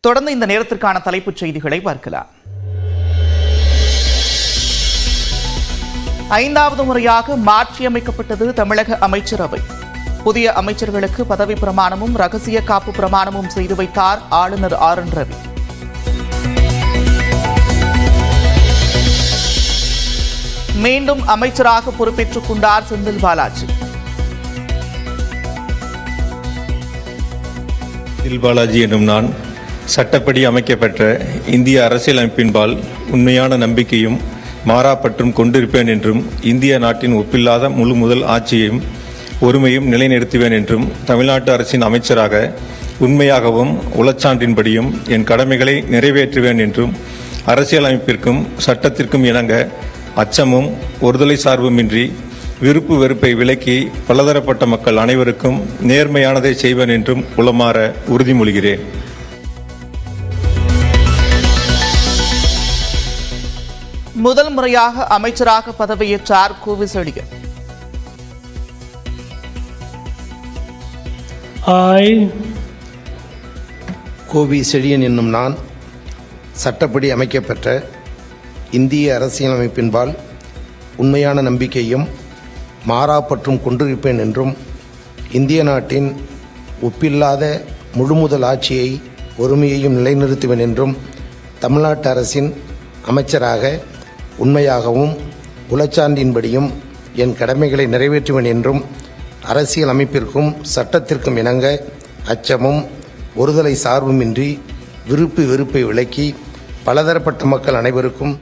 தொடர்ந்து இந்த நேரத்திற்கான தலைப்புச் செய்திகளை பார்க்கலாம். 5வது முறையாக மாற்றியமைக்கப்பட்டது தமிழக அமைச்சரவை. புதிய அமைச்சர்களுக்கு பதவி பிரமாணமும் ரகசிய காப்பு பிரமாணமும் செய்து வைத்தார் ஆளுநர் ஆர்.என். ரவி. மீண்டும் அமைச்சராக பொறுப்பேற்றுக் கொண்டார் செந்தில் பாலாஜி. செந்தில் பாலாஜி எனும் நான் சட்டப்படி அமைக்கப்பெற்ற இந்திய அரசியலமைப்பின்பால் உண்மையான நம்பிக்கையும் மாறாப்பற்றும் கொண்டிருப்பேன் என்றும் இந்திய நாட்டின் ஒப்பில்லாத முழு முதல் ஆட்சியையும் ஒருமையும் நிலைநிறுத்துவேன் என்றும் தமிழ்நாட்டு அரசின் அமைச்சராக உண்மையாகவும் உளச்சான்றின்படியும் என் கடமைகளை நிறைவேற்றுவேன் என்றும் அரசியலமைப்பிற்கும் சட்டத்திற்கும் இணங்க அச்சமும் ஒருதலை சார்புமின்றி விருப்பு வெறுப்பை விலக்கி பலதரப்பட்ட மக்கள் அனைவருக்கும் நேர்மையானதை செய்வேன் என்றும் உளமாற உறுதிமொழிகிறேன். முதல் முறையாக அமைச்சராக பதவியேற்றார் கோவி செழியன். கோவி செழியன் என்னும் நான் சட்டப்படி அமைக்கப்பெற்ற இந்திய அரசியலமைப்பின்பால் உண்மையான நம்பிக்கையும் மாறாப்பற்றும் கொண்டிருப்பேன் என்றும் இந்திய நாட்டின் ஒப்பில்லாத முழுமுதல் ஆட்சியை ஒருமையையும் நிலைநிறுத்துவேன் என்றும் தமிழ்நாட்டு அரசின் அமைச்சராக உண்மையாகவும் உளச்சான்றின்படியும் என் கடமைகளை நிறைவேற்றுவேன் என்றும் அரசியல் அமைப்பிற்கும் சட்டத்திற்கும் இணங்க அச்சமும் ஒருதலை சார்புமின்றி விருப்பு வெறுப்பை விலக்கி பலதரப்பட்ட மக்கள் அனைவருக்கும்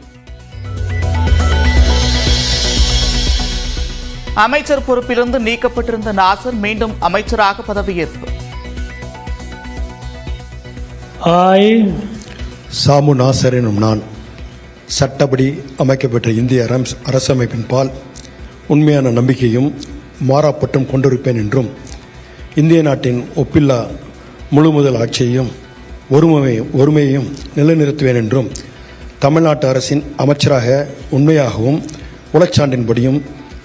அமைச்சர் பொறுப்பிலிருந்து நீக்கப்பட்டிருந்த நாசர் மீண்டும் அமைச்சராக பதவியேற்பு. சாமு நாசர் எனும் நான் சட்டப்படி அமைக்கப்பட்ட இந்திய அரசமைப்பின் பால் உண்மையான நம்பிக்கையும் மாறாப்பற்றும் கொண்டிருப்பேன் என்றும் இந்திய நாட்டின் ஒப்பில்லா முழு முதல் ஆட்சியையும் ஒருமையையும் நிலைநிறுத்துவேன் என்றும் தமிழ்நாட்டு அரசின் அமைச்சராக உண்மையாகவும் உளச்சான்றின்படியும்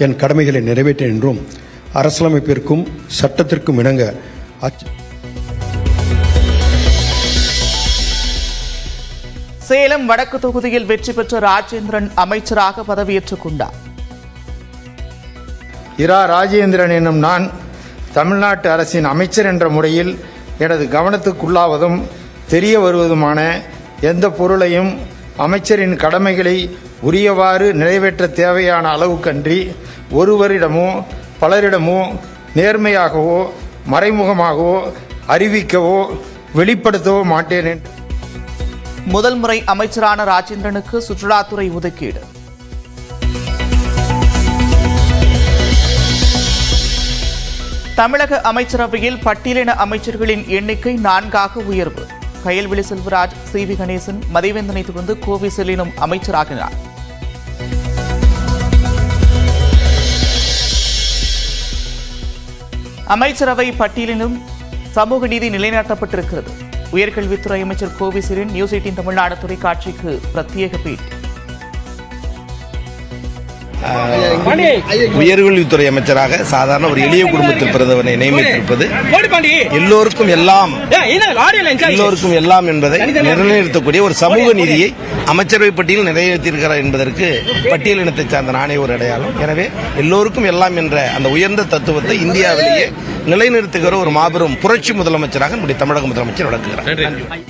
என் கடமைகளை நிறைவேற்றேன் என்றும் அரசியலமைப்பிற்கும் சட்டத்திற்கும் இணங்க சேலம் வடக்கு தொகுதியில் வெற்றி பெற்ற ராஜேந்திரன் அமைச்சராக பதவியேற்றுக் கொண்டார். ராஜேந்திரன் என்னும் நான் தமிழ்நாட்டு அரசின் அமைச்சர் என்ற முறையில் எனது கவனத்துக்குள்ளாவதும் தெரிய வருவதுமான எந்த பொருளையும் அமைச்சரின் கடமைகளை உரியவாறு நிறைவேற்ற தேவையான அளவுக்கன்றி ஒருவரிடமோ பலரிடமோ நேர்மையாகவோ மறைமுகமாகவோ அறிவிக்கவோ வெளிப்படுத்தவோ மாட்டேன் என்று முதல் முறை அமைச்சரான ராஜேந்திரனுக்கு சுற்றுலாத்துறை ஒதுக்கீடு. தமிழக அமைச்சரவையில் பட்டியலின அமைச்சர்களின் எண்ணிக்கை 4ஆக உயர்வு. கயல்விழி செல்வராஜ், சி.வி. கணேசன், மதிவேந்தனை தொடர்ந்து கோவி செழியனும் அமைச்சராகினார். அமைச்சரவை பட்டியலிலும் சமூக நீதி நிலைநாட்டப்பட்டிருக்கிறது. உயர்கல்வித்துறை அமைச்சர் கோவி செழியன் நியூஸ் 18 தமிழ்நாடு தொலைக்காட்சிக்கு பிரத்யேக பேட்டி. உயர்கல்வித்துறை அமைச்சராக சாதாரண ஒரு எளிய குடும்பத்தில் பிறந்தவனை நியமித்திருப்பது எல்லோருக்கும் எல்லாம் என்பதை நிர்ணயிக்கக்கூடிய ஒரு சமூக நீதியை அமைச்சரவை பட்டியல் நிறைவேற்றியிருக்கிறார் என்பதற்கு பட்டியலினத்தை சார்ந்த நானே ஒரு அடையாளம். எனவே எல்லோருக்கும் எல்லாம் என்ற அந்த உயர்ந்த தத்துவத்தை இந்தியாவிலேயே நிலைநிறுத்துகிற ஒரு மாபெரும் புரட்சி முதலமைச்சராக நம்முடைய தமிழக முதலமைச்சர் விளக்குகிறார்.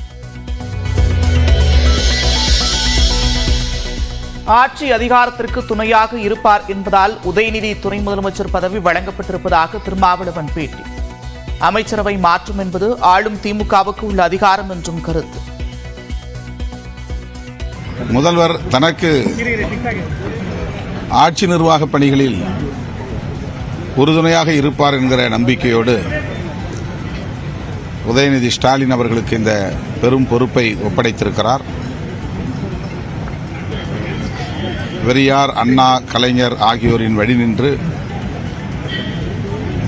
ஆட்சி அதிகாரத்திற்கு துணையாக இருப்பார் என்பதால் உதயநிதி துணை முதலமைச்சர் பதவி வழங்கப்பட்டிருப்பதாக திருமாவளவன் பேட்டி. அமைச்சரவை மாற்றம் என்பது ஆளும் திமுகவுக்கு உள்ள அதிகாரம் என்றும் கருத்து. முதல்வர் தனக்கு ஆட்சி நிர்வாக பணிகளில் உறுதுணையாக இருப்பார் என்கிற நம்பிக்கையோடு உதயநிதி ஸ்டாலின் அவர்களுக்கு இந்த பெரும் பொறுப்பை ஒப்படைத்திருக்கிறார். பெரியார், அண்ணா, கலைஞர் ஆகியோரின் வழி நின்று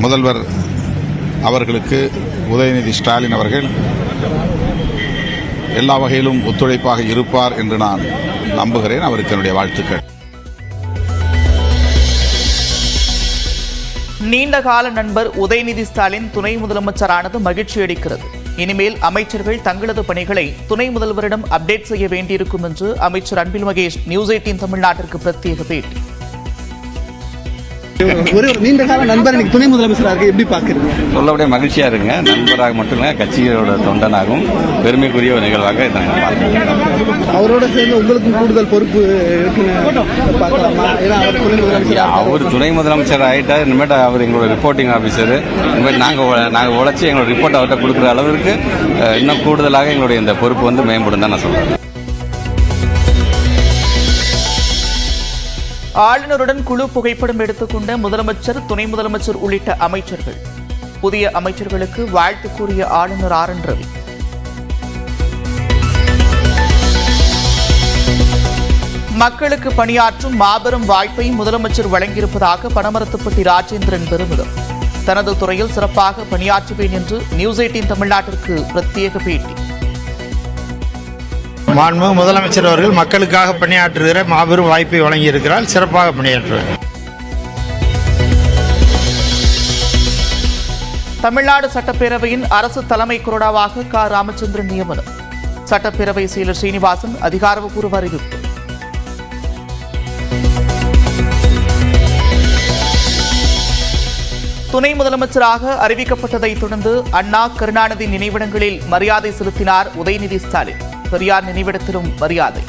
முதல்வர் அவர்களுக்கு உதயநிதி ஸ்டாலின் அவர்கள் எல்லா வகையிலும் ஒத்துழைப்பாக இருப்பார் என்று நான் நம்புகிறேன். அவருக்கு என்னுடைய வாழ்த்துக்கள். நீண்டகால நண்பர் உதயநிதி ஸ்டாலின் துணை முதலமைச்சரானது மகிழ்ச்சி அளிக்கிறது. இனிமேல் அமைச்சர்கள் தங்களது பணிகளை துணை முதல்வரிடம் அப்டேட் செய்ய வேண்டியிருக்கும் என்று அமைச்சர் அன்பில் மகேஷ் நியூஸ் 18 தமிழ்நாட்டிற்கு பிரத்யேக பேட்டி. ஒரு நீண்ட கால நண்பர் எனக்கு துணை முதலமைச்சராக எப்படி பார்க்குறீங்க? சொல்லக்கூடிய மகிழ்ச்சியா இருங்க. நண்பராக மட்டும் இல்லை, கட்சியோட தொண்டனாகவும் பெருமைக்குரிய ஒரு நிகழ்வாக நாங்கள் பார்க்கிறோம். அவரோட சேர்ந்து உங்களுக்கும் கூடுதல் பொறுப்பு இருக்குன்னு பார்க்கலாமா? ஏன்னா அவர் துணை முதலமைச்சர், அவர் துணை முதலமைச்சர் ஆகிட்டார். இனிமேட்டு அவர் எங்களோட ரிப்போர்ட்டிங் ஆஃபீஸர். இனிமேல் நாங்கள் உழைச்சி எங்களோட ரிப்போர்ட் அவர்கிட்ட கொடுக்குற அளவிற்கு இன்னும் கூடுதலாக எங்களுடைய இந்த பொறுப்பு மேம்படும் தான் நான் சொல்றேன். ஆளுநருடன் குழு புகைப்படம் எடுத்துக்கொண்ட முதலமைச்சர், துணை முதலமைச்சர் உள்ளிட்ட அமைச்சர்கள். புதிய அமைச்சர்களுக்கு வாழ்த்து கூறிய ஆளுநர் ஆர் என் ரவி. மக்களுக்கு பணியாற்றும் மாபெரும் வாய்ப்பை முதலமைச்சர் வழங்கியிருப்பதாக பனமரத்துப்பட்டி ராஜேந்திரன் பெருமிதம். தனது துறையில் சிறப்பாக பணியாற்றுவேன் என்று நியூஸ் 18 தமிழ்நாட்டிற்கு பிரத்யேக பேட்டி. மாண்புமிகு முதலமைச்சர் அவர்கள் மக்களுக்காக பணியாற்றுகிற மாபெரும் வாய்ப்பை வழங்கியிருக்கிறார். சிறப்பாக பணியாற்றுவார். தமிழ்நாடு சட்டப்பேரவையின் அரசு தலைமை கொறடாவாக க. ராமச்சந்திரன் நியமனம். சட்டப்பேரவை செயலர் ஸ்ரீனிவாசன் அதிகாரப்பூர்வ அறிவிப்பு. துணை முதலமைச்சராக அறிவிக்கப்பட்டதைத் தொடர்ந்து அண்ணா, கருணாநிதி நினைவிடங்களில் மரியாதை செலுத்தினார் உதயநிதி ஸ்டாலின். பெரியார் நினைவிடத்திலும் மரியாதை.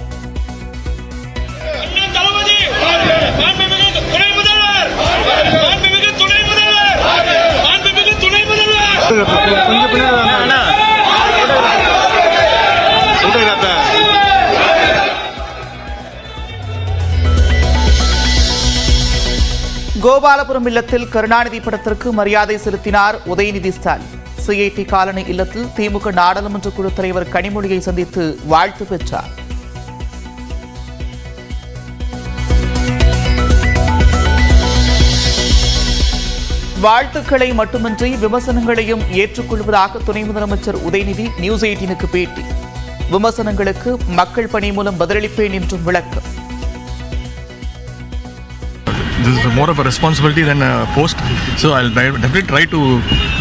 கோபாலபுரம் இல்லத்தில் கருணாநிதி படத்திற்கு மரியாதை செலுத்தினார் உதயநிதி ஸ்டாலின். சிஐடி காலனி இல்லத்தில் திமுக நாடாளுமன்ற குழு தலைவர் கனிமொழியை சந்தித்து வாழ்த்து பெற்றார். வாழ்த்துக்களை மட்டுமின்றி விமர்சனங்களையும் ஏற்றுக்கொள்வதாக துணை முதலமைச்சர் உதயநிதி நியூஸ் 18க்கு பேட்டி. விமர்சனங்களுக்கு மக்கள் பணி மூலம் பதிலளிப்பேன் என்றும் விளக்கம். This is more of a responsibility than a post, so I'll definitely try to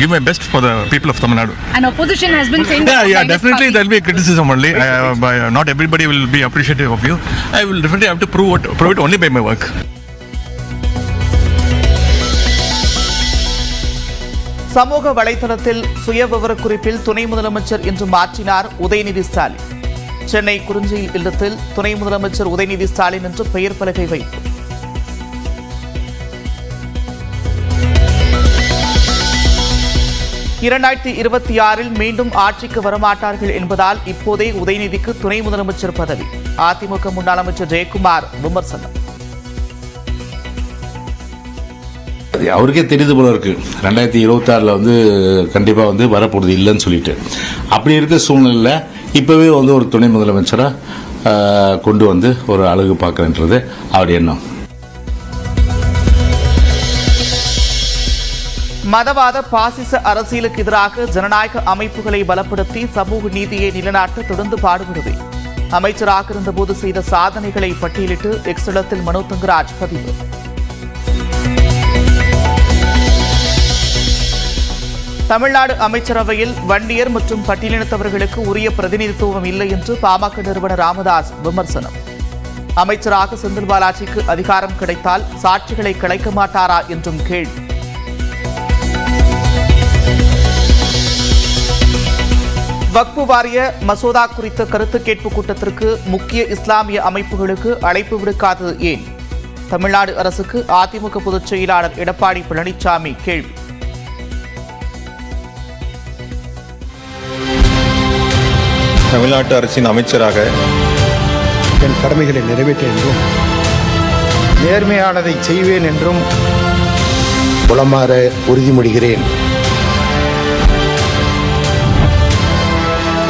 give my best for the people of Tamil Nadu. And opposition has been saying Yeah, definitely there'll be criticism only. Not everybody will be appreciative of you. I will definitely have to prove it only by my work. சமூக வலைதளத்தில் சுய விவரக்குறிப்பில் துணை முதலமைச்சர் என்று மாற்றினார் உதயநிதி ஸ்டாலின். சென்னை குறிஞ்சியில் இல்லத்தில் துணை முதலமைச்சர் உதயநிதி ஸ்டாலின் என்று பெயர் பலகை வைப்பு. 2026 மீண்டும் ஆட்சிக்கு வரமாட்டார்கள் என்பதால் இப்போதே உதயநிதிக்கு துணை முதலமைச்சர் பதவி. அதிமுக முன்னாள் அமைச்சர் ஜெயக்குமார் விமர்சனம். அவருக்கே தெரிந்து போல இருக்கு 2026 கண்டிப்பா வரப்போறது இல்லைன்னு சொல்லிட்டு. அப்படி இருக்க சூழ்நிலையில் இப்பவே ஒரு துணை முதலமைச்சரா கொண்டு ஒரு அழகு பார்க்கறது அவர் எண்ணம். மதவாத பாசிச அரசியலுக்கு எதிராக ஜனநாயக அமைப்புகளை பலப்படுத்தி சமூக நீதியை நிலைநாட்ட தொடர்ந்து பாடுபடுவேன். அமைச்சராக இருந்தபோது செய்த சாதனைகளை பட்டியலிட்டு எக்ஸ் தளத்தில் மனோ தங்கராஜ் பதிவு. தமிழ்நாடு அமைச்சரவையில் வன்னியர் மற்றும் பட்டியலினத்தவர்களுக்கு உரிய பிரதிநிதித்துவம் இல்லை என்று பாமக நிறுவனர் ராமதாஸ் விமர்சனம். அமைச்சராக செந்தில் பாலாஜிக்கு அதிகாரம் கிடைத்தால் சாட்சிகளை கலைக்க மாட்டாரா என்றும் கேள்வி. வக்ஃபு வாரிய மசோதா குறித்த கருத்து கேட்பு கூட்டத்திற்கு முக்கிய இஸ்லாமிய அமைப்புகளுக்கு அழைப்பு விடுக்காதது ஏன்? தமிழ்நாடு அரசுக்கு அதிமுக பொதுச் செயலாளர் எடப்பாடி பழனிசாமி கேள்வி. தமிழ்நாட்டு அரசின் அமைச்சராக என் கடமைகளை நிறைவேற்றேன் என்றும் நேர்மையானதை செய்வேன் என்றும் உளமாற உறுதிமொழிகிறேன்.